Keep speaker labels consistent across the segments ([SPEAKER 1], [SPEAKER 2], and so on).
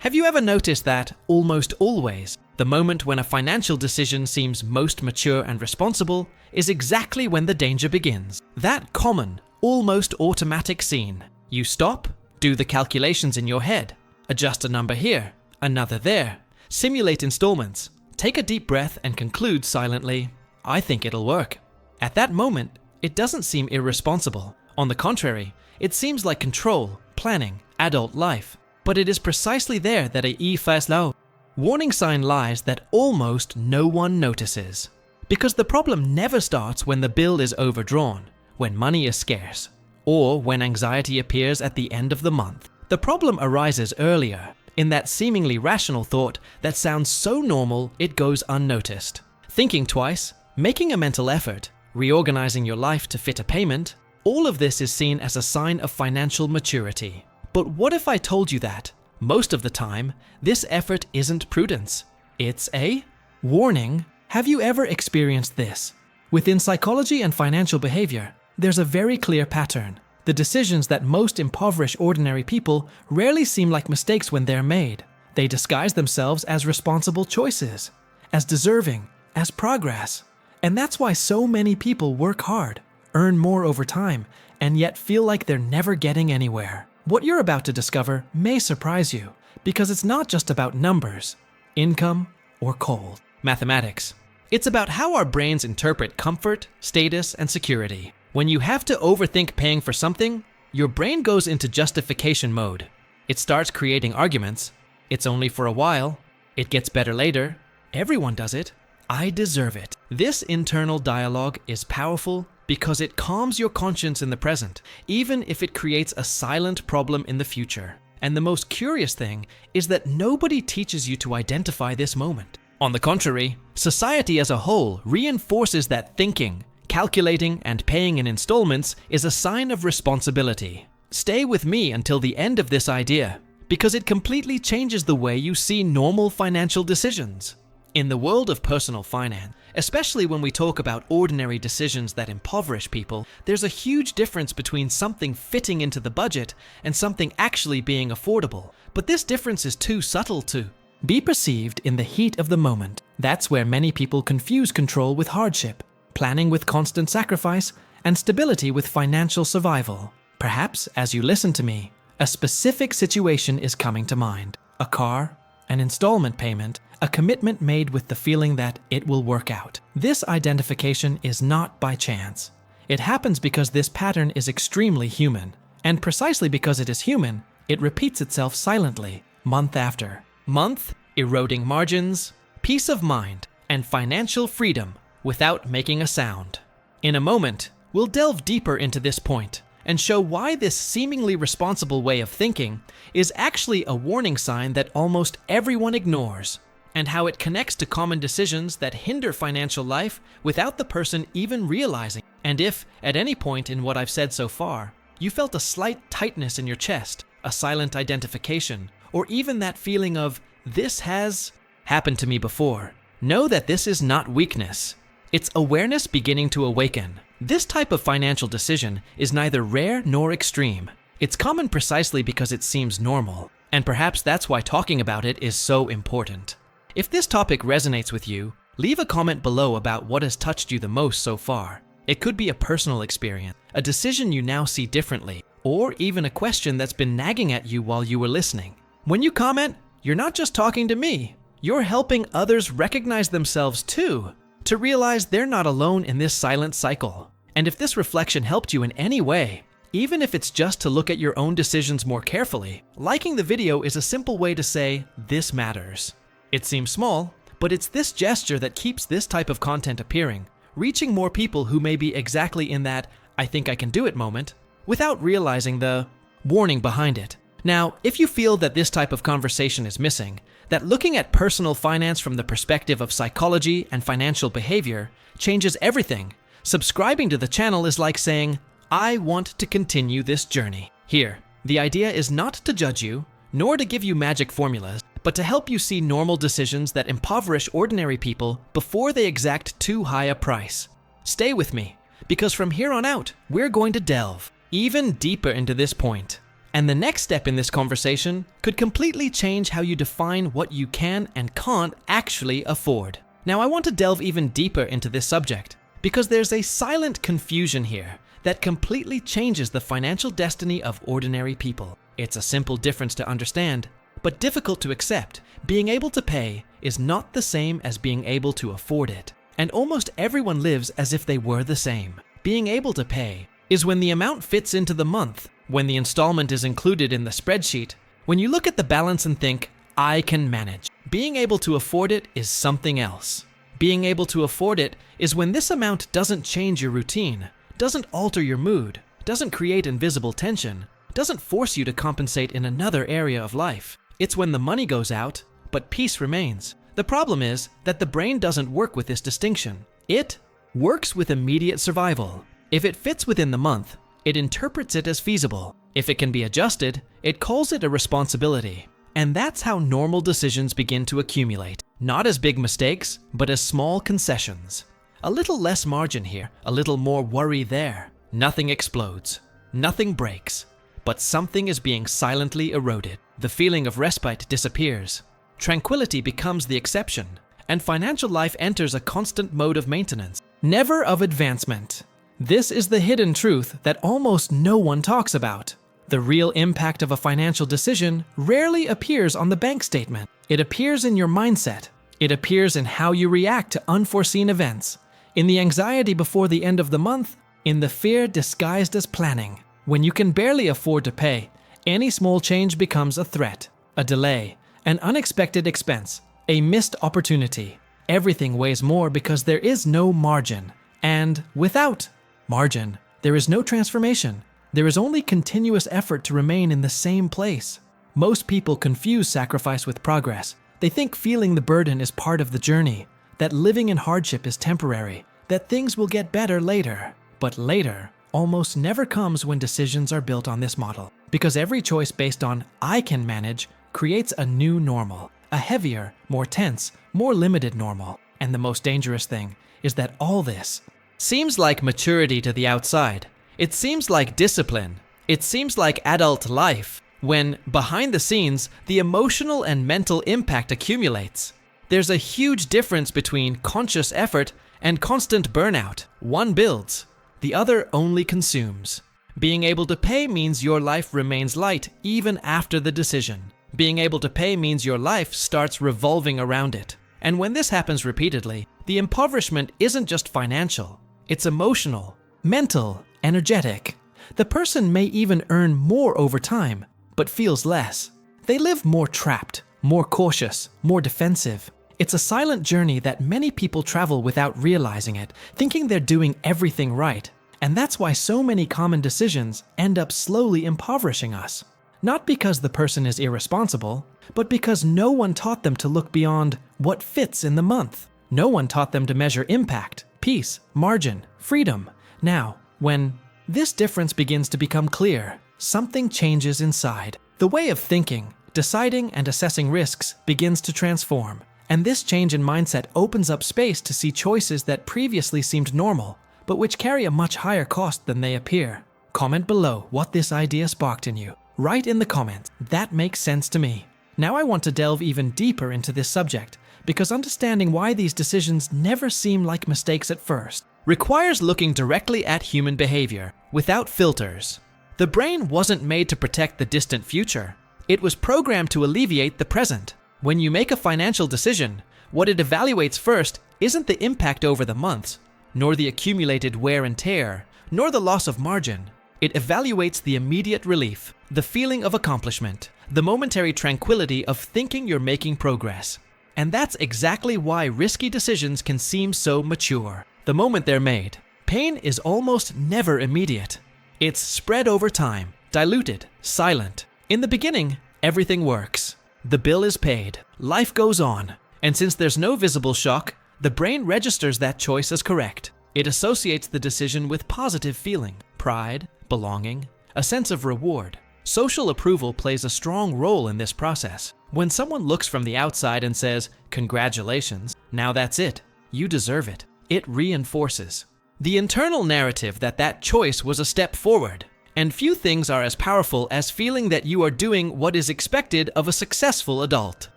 [SPEAKER 1] Have you ever noticed that, almost always, the moment when a financial decision seems most mature and responsible is exactly when the danger begins? That common, almost automatic scene. You stop, do the calculations in your head, adjust a number here, another there, simulate installments, take a deep breath and conclude silently, "I think it'll work." At that moment, it doesn't seem irresponsible. On the contrary, it seems like control, planning, adult life. But it is precisely there that a irresponsible warning sign lies that almost no one notices. Because the problem never starts when the bill is overdrawn, when money is scarce, or when anxiety appears at the end of the month. The problem arises earlier, in that seemingly rational thought that sounds so normal it goes unnoticed. Thinking twice, making a mental effort, reorganizing your life to fit a payment, all of this is seen as a sign of financial maturity. But what if I told you that, most of the time, this effort isn't prudence? It's a warning. Have you ever experienced this? Within psychology and financial behavior, there's a very clear pattern. The decisions that most impoverish ordinary people rarely seem like mistakes when they're made. They disguise themselves as responsible choices, as deserving, as progress. And that's why so many people work hard, earn more over time, and yet feel like they're never getting anywhere. What you're about to discover may surprise you, because it's not just about numbers, income, or cold mathematics. It's about how our brains interpret comfort, status, and security. When you have to overthink paying for something, your brain goes into justification mode. It starts creating arguments. It's only for a while. It gets better later. Everyone does it. I deserve it. This internal dialogue is powerful because it calms your conscience in the present, even if it creates a silent problem in the future. And the most curious thing is that nobody teaches you to identify this moment. On the contrary, society as a whole reinforces that thinking, calculating, and paying in installments is a sign of responsibility. Stay with me until the end of this idea, because it completely changes the way you see normal financial decisions. In the world of personal finance, especially when we talk about ordinary decisions that impoverish people, there's a huge difference between something fitting into the budget and something actually being affordable. But this difference is too subtle to be perceived in the heat of the moment. That's where many people confuse control with hardship, planning with constant sacrifice, and stability with financial survival. Perhaps, as you listen to me, a specific situation is coming to mind. A car, an installment payment, a commitment made with the feeling that it will work out. This identification is not by chance. It happens because this pattern is extremely human. And precisely because it is human, it repeats itself silently, month after month, eroding margins, peace of mind, and financial freedom without making a sound. In a moment, we'll delve deeper into this point and show why this seemingly responsible way of thinking is actually a warning sign that almost everyone ignores, and how it connects to common decisions that hinder financial life without the person even realizing. And if, at any point in what I've said so far, you felt a slight tightness in your chest, a silent identification, or even that feeling of, "This has happened to me before," know that this is not weakness. It's awareness beginning to awaken. This type of financial decision is neither rare nor extreme. It's common precisely because it seems normal, and perhaps that's why talking about it is so important. If this topic resonates with you, leave a comment below about what has touched you the most so far. It could be a personal experience, a decision you now see differently, or even a question that's been nagging at you while you were listening. When you comment, you're not just talking to me, you're helping others recognize themselves too, to realize they're not alone in this silent cycle. And if this reflection helped you in any way, even if it's just to look at your own decisions more carefully, liking the video is a simple way to say, "This matters." It seems small, but it's this gesture that keeps this type of content appearing, reaching more people who may be exactly in that "I think I can do it" moment, without realizing the warning behind it. Now, if you feel that this type of conversation is missing, that looking at personal finance from the perspective of psychology and financial behavior changes everything, subscribing to the channel is like saying, "I want to continue this journey." Here, the idea is not to judge you, nor to give you magic formulas, but to help you see normal decisions that impoverish ordinary people before they exact too high a price. Stay with me, because from here on out, we're going to delve even deeper into this point. And the next step in this conversation could completely change how you define what you can and can't actually afford. Now, I want to delve even deeper into this subject because there's a silent confusion here that completely changes the financial destiny of ordinary people. It's a simple difference to understand, but difficult to accept. Being able to pay is not the same as being able to afford it. And almost everyone lives as if they were the same. Being able to pay is when the amount fits into the month, when the installment is included in the spreadsheet, when you look at the balance and think, I can manage. Being able to afford it is something else. Being able to afford it is when this amount doesn't change your routine, doesn't alter your mood, doesn't create invisible tension, doesn't force you to compensate in another area of life. It's when the money goes out, but peace remains. The problem is that the brain doesn't work with this distinction. It works with immediate survival. If it fits within the month, it interprets it as feasible. If it can be adjusted, it calls it a responsibility. And that's how normal decisions begin to accumulate. Not as big mistakes, but as small concessions. A little less margin here, a little more worry there. Nothing explodes. Nothing breaks. But something is being silently eroded. The feeling of respite disappears. Tranquility becomes the exception. And financial life enters a constant mode of maintenance, never of advancement. This is the hidden truth that almost no one talks about. The real impact of a financial decision rarely appears on the bank statement. It appears in your mindset. It appears in how you react to unforeseen events, in the anxiety before the end of the month, in the fear disguised as planning. When you can barely afford to pay, any small change becomes a threat, a delay, an unexpected expense, a missed opportunity. Everything weighs more because there is no margin. And without margin, there is no transformation. There is only continuous effort to remain in the same place. Most people confuse sacrifice with progress. They think feeling the burden is part of the journey, that living in hardship is temporary, that things will get better later. But later almost never comes when decisions are built on this model, because every choice based on I can manage creates a new normal, a heavier, more tense, more limited normal. And the most dangerous thing is that all this seems like maturity to the outside. It seems like discipline. It seems like adult life, when behind the scenes, the emotional and mental impact accumulates. There's a huge difference between conscious effort and constant burnout. One builds, the other only consumes. Being able to pay means your life remains light even after the decision. Being able to pay means your life starts revolving around it. And when this happens repeatedly, the impoverishment isn't just financial. It's emotional, mental, energetic. The person may even earn more over time, but feels less. They live more trapped, more cautious, more defensive. It's a silent journey that many people travel without realizing it, thinking they're doing everything right. And that's why so many common decisions end up slowly impoverishing us. Not because the person is irresponsible, but because no one taught them to look beyond what fits in the month. No one taught them to measure impact, peace, margin, freedom. Now, when this difference begins to become clear, something changes inside. The way of thinking, deciding, and assessing risks begins to transform. And this change in mindset opens up space to see choices that previously seemed normal, but which carry a much higher cost than they appear. Comment below what this idea sparked in you. Write in the comments, that makes sense to me. Now I want to delve even deeper into this subject, because understanding why these decisions never seem like mistakes at first requires looking directly at human behavior, without filters. The brain wasn't made to protect the distant future. It was programmed to alleviate the present. When you make a financial decision, what it evaluates first isn't the impact over the months, nor the accumulated wear and tear, nor the loss of margin. It evaluates the immediate relief, the feeling of accomplishment, the momentary tranquility of thinking you're making progress. And that's exactly why risky decisions can seem so mature. The moment they're made, pain is almost never immediate. It's spread over time, diluted, silent. In the beginning, everything works. The bill is paid, life goes on, and since there's no visible shock, the brain registers that choice as correct. It associates the decision with positive feeling, pride, belonging, a sense of reward. Social approval plays a strong role in this process. When someone looks from the outside and says, "Congratulations, now that's it, you deserve it," it reinforces the internal narrative that that choice was a step forward. And few things are as powerful as feeling that you are doing what is expected of a successful adult.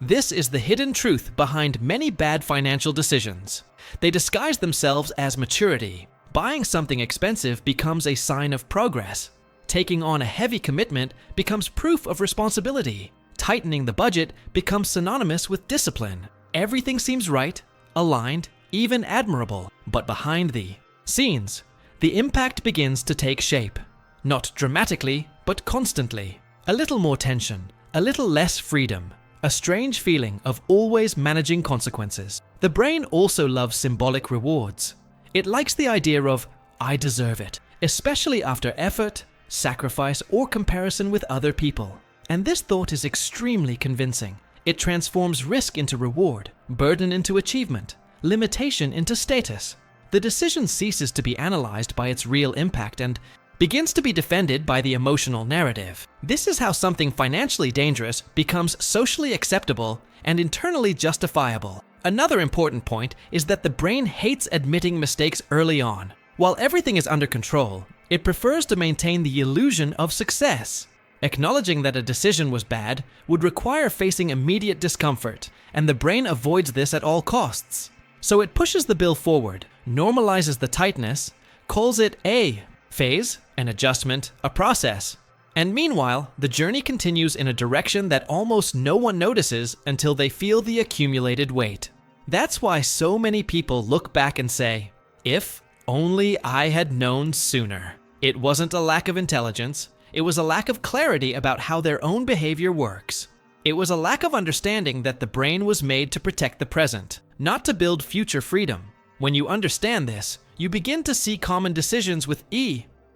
[SPEAKER 1] This is the hidden truth behind many bad financial decisions. They disguise themselves as maturity. Buying something expensive becomes a sign of progress. Taking on a heavy commitment becomes proof of responsibility. Tightening the budget becomes synonymous with discipline. Everything seems right, aligned, even admirable. But behind the scenes, the impact begins to take shape. Not dramatically, but constantly. A little more tension, a little less freedom, a strange feeling of always managing consequences. The brain also loves symbolic rewards. It likes the idea of, I deserve it, especially after effort, sacrifice, or comparison with other people. And this thought is extremely convincing. It transforms risk into reward, burden into achievement, limitation into status. The decision ceases to be analyzed by its real impact and begins to be defended by the emotional narrative. This is how something financially dangerous becomes socially acceptable and internally justifiable. Another important point is that the brain hates admitting mistakes early on. While everything is under control, it prefers to maintain the illusion of success. Acknowledging that a decision was bad would require facing immediate discomfort, and the brain avoids this at all costs. So it pushes the bill forward, normalizes the tightness, calls it a phase, an adjustment, a process. And meanwhile, the journey continues in a direction that almost no one notices until they feel the accumulated weight. That's why so many people look back and say, if only I had known sooner. It wasn't a lack of intelligence, it was a lack of clarity about how their own behavior works. It was a lack of understanding that the brain was made to protect the present, not to build future freedom. When you understand this, you begin to see common decisions with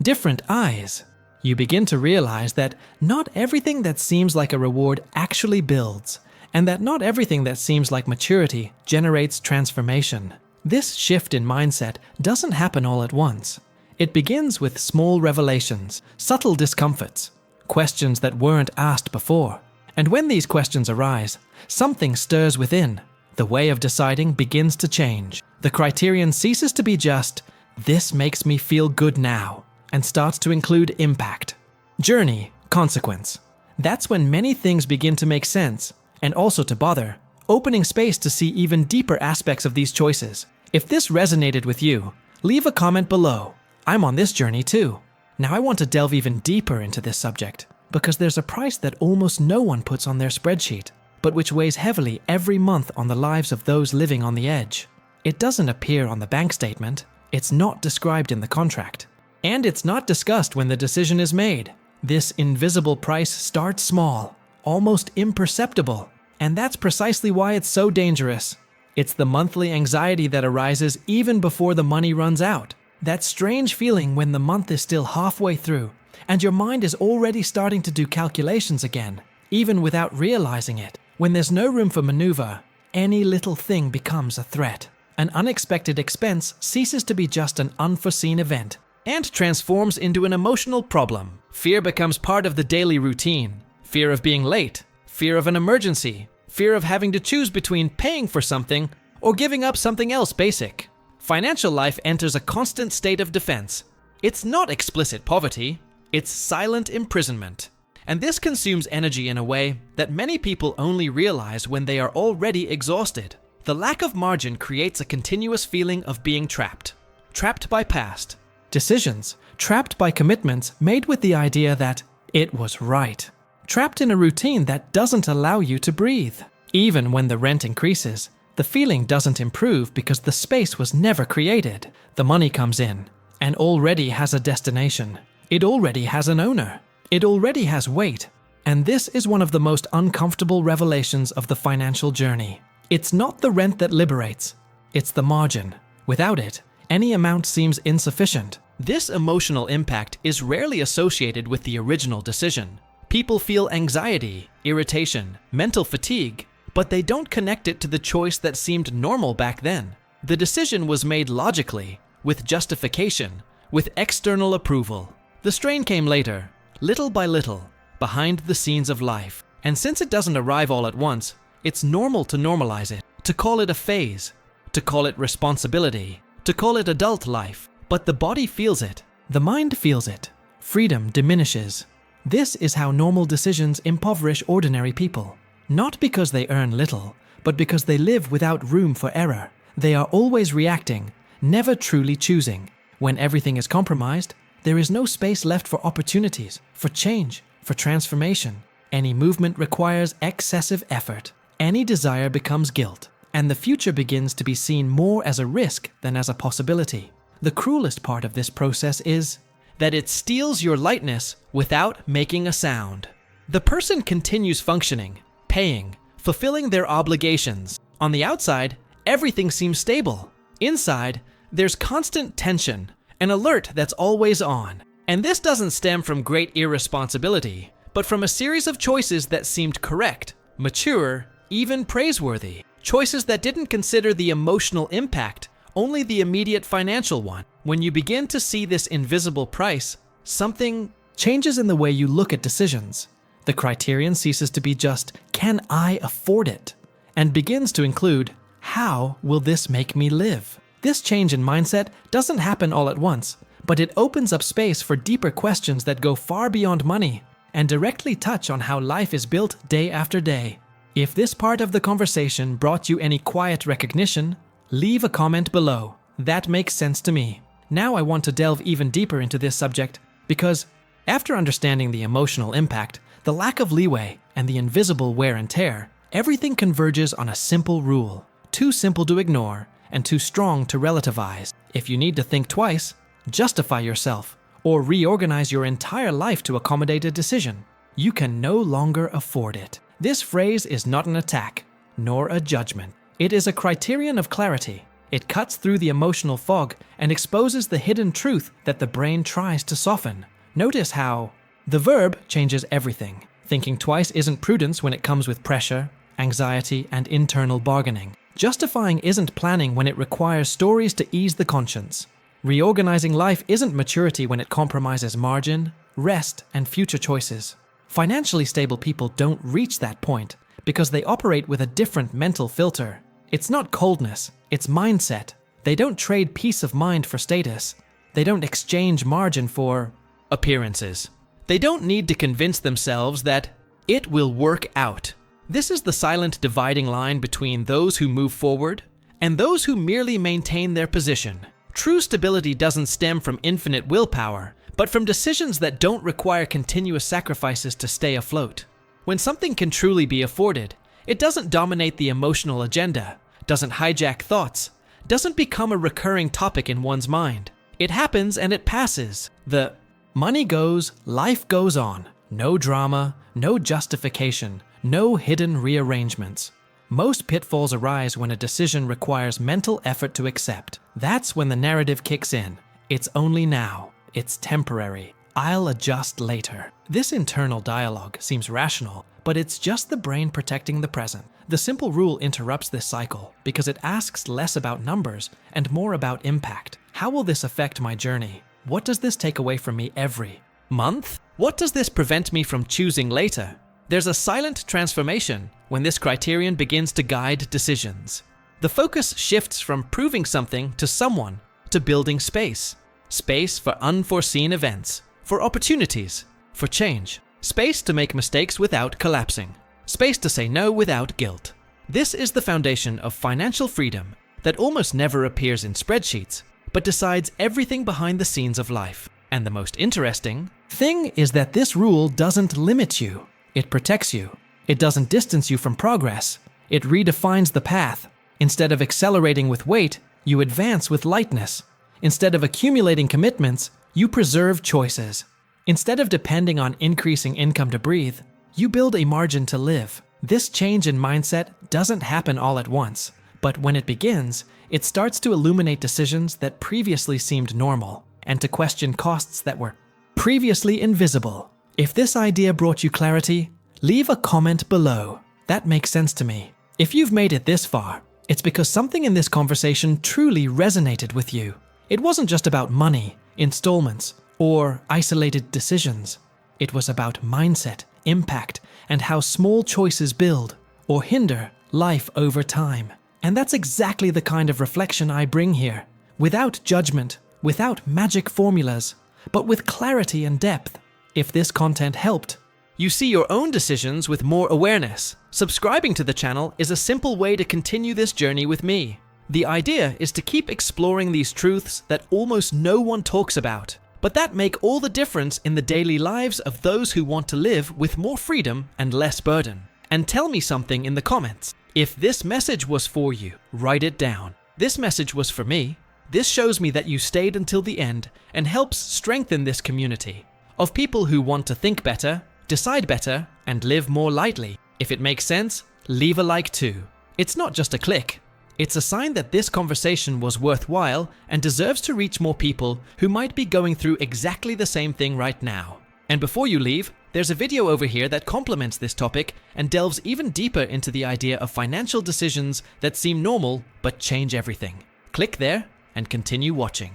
[SPEAKER 1] different eyes. You begin to realize that not everything that seems like a reward actually builds, and that not everything that seems like maturity generates transformation. This shift in mindset doesn't happen all at once. It begins with small revelations, subtle discomforts, questions that weren't asked before. And when these questions arise, something stirs within. The way of deciding begins to change. The criterion ceases to be just, this makes me feel good now, and starts to include impact, journey, consequence. That's when many things begin to make sense, and also to bother, opening space to see even deeper aspects of these choices. If this resonated with you, leave a comment below. I'm on this journey too. Now I want to delve even deeper into this subject, because there's a price that almost no one puts on their spreadsheet, but which weighs heavily every month on the lives of those living on the edge. It doesn't appear on the bank statement, it's not described in the contract, and it's not discussed when the decision is made. This invisible price starts small, almost imperceptible, and that's precisely why it's so dangerous. It's the monthly anxiety that arises even before the money runs out. That strange feeling when the month is still halfway through, and your mind is already starting to do calculations again, even without realizing it. When there's no room for maneuver, any little thing becomes a threat. An unexpected expense ceases to be just an unforeseen event and transforms into an emotional problem. Fear becomes part of the daily routine. Fear of being late, fear of an emergency, fear of having to choose between paying for something or giving up something else basic. Financial life enters a constant state of defense. It's not explicit poverty, it's silent imprisonment. And this consumes energy in a way that many people only realize when they are already exhausted. The lack of margin creates a continuous feeling of being trapped. Trapped by past decisions, trapped by commitments made with the idea that it was right. Trapped in a routine that doesn't allow you to breathe. Even when the rent increases, the feeling doesn't improve because the space was never created. The money comes in and already has a destination. It already has an owner. It already has weight. And this is one of the most uncomfortable revelations of the financial journey. It's not the rent that liberates, it's the margin. Without it, any amount seems insufficient. This emotional impact is rarely associated with the original decision. People feel anxiety, irritation, mental fatigue, but they don't connect it to the choice that seemed normal back then. The decision was made logically, with justification, with external approval. The strain came later, little by little, behind the scenes of life. And since it doesn't arrive all at once, it's normal to normalize it, to call it a phase, to call it responsibility, to call it adult life. But the body feels it, the mind feels it. freedom diminishes. This is how normal decisions impoverish ordinary people. Not because they earn little, but because they live without room for error. They are always reacting, never truly choosing. When everything is compromised, there is no space left for opportunities, for change, for transformation. Any movement requires excessive effort. Any desire becomes guilt, and the future begins to be seen more as a risk than as a possibility. The cruelest part of this process is that it steals your lightness without making a sound. The person continues functioning, paying, fulfilling their obligations. On the outside, everything seems stable. Inside, there's constant tension, an alert that's always on. And this doesn't stem from great irresponsibility, but from a series of choices that seemed correct, mature, even praiseworthy. Choices that didn't consider the emotional impact, only the immediate financial one. When you begin to see this invisible price, something changes in the way you look at decisions. The criterion ceases to be just, can I afford it? And begins to include, how will this make me live? This change in mindset doesn't happen all at once, but it opens up space for deeper questions that go far beyond money and directly touch on how life is built day after day. If this part of the conversation brought you any quiet recognition, leave a comment below. That makes sense to me. Now I want to delve even deeper into this subject because, after understanding the emotional impact, the lack of leeway, and the invisible wear and tear, everything converges on a simple rule. Too simple to ignore, and too strong to relativize. If you need to think twice, justify yourself, or reorganize your entire life to accommodate a decision, you can no longer afford it. This phrase is not an attack, nor a judgment. It is a criterion of clarity. It cuts through the emotional fog and exposes the hidden truth that the brain tries to soften. Notice how the verb changes everything. Thinking twice isn't prudence when it comes with pressure, anxiety, and internal bargaining. Justifying isn't planning when it requires stories to ease the conscience. Reorganizing life isn't maturity when it compromises margin, rest, and future choices. Financially stable people don't reach that point because they operate with a different mental filter. It's not coldness, it's mindset. They don't trade peace of mind for status. They don't exchange margin for appearances. They don't need to convince themselves that it will work out. This is the silent dividing line between those who move forward and those who merely maintain their position. True stability doesn't stem from infinite willpower, but from decisions that don't require continuous sacrifices to stay afloat. When something can truly be afforded, it doesn't dominate the emotional agenda, doesn't hijack thoughts, doesn't become a recurring topic in one's mind. It happens and it passes. The money goes, life goes on. No drama, no justification, no hidden rearrangements. Most pitfalls arise when a decision requires mental effort to accept. That's when the narrative kicks in. It's only now. It's temporary. I'll adjust later. This internal dialogue seems rational, but it's just the brain protecting the present. The simple rule interrupts this cycle because it asks less about numbers and more about impact. How will this affect my journey? What does this take away from me every month? What does this prevent me from choosing later? There's a silent transformation when this criterion begins to guide decisions. The focus shifts from proving something to someone to building space. Space for unforeseen events, for opportunities, for change. Space to make mistakes without collapsing. Space to say no without guilt. This is the foundation of financial freedom that almost never appears in spreadsheets, but decides everything behind the scenes of life. And the most interesting thing is that this rule doesn't limit you. It protects you. It doesn't distance you from progress. It redefines the path. Instead of accelerating with weight, you advance with lightness. Instead of accumulating commitments, you preserve choices. Instead of depending on increasing income to breathe, you build a margin to live. This change in mindset doesn't happen all at once, but when it begins, it starts to illuminate decisions that previously seemed normal, and to question costs that were previously invisible. If this idea brought you clarity, leave a comment below. That makes sense to me. If you've made it this far, it's because something in this conversation truly resonated with you. It wasn't just about money, installments, or isolated decisions. It was about mindset, impact, and how small choices build or hinder life over time. And that's exactly the kind of reflection I bring here. Without judgment, without magic formulas, but with clarity and depth. If this content helped, you see your own decisions with more awareness. Subscribing to the channel is a simple way to continue this journey with me. The idea is to keep exploring these truths that almost no one talks about, but that make all the difference in the daily lives of those who want to live with more freedom and less burden. And tell me something in the comments. If this message was for you, write it down. This message was for me. This shows me that you stayed until the end and helps strengthen this community of people who want to think better, decide better, and live more lightly. If it makes sense, leave a like too. It's not just a click. It's a sign that this conversation was worthwhile and deserves to reach more people who might be going through exactly the same thing right now. And before you leave, there's a video over here that complements this topic and delves even deeper into the idea of financial decisions that seem normal but change everything. Click there and continue watching.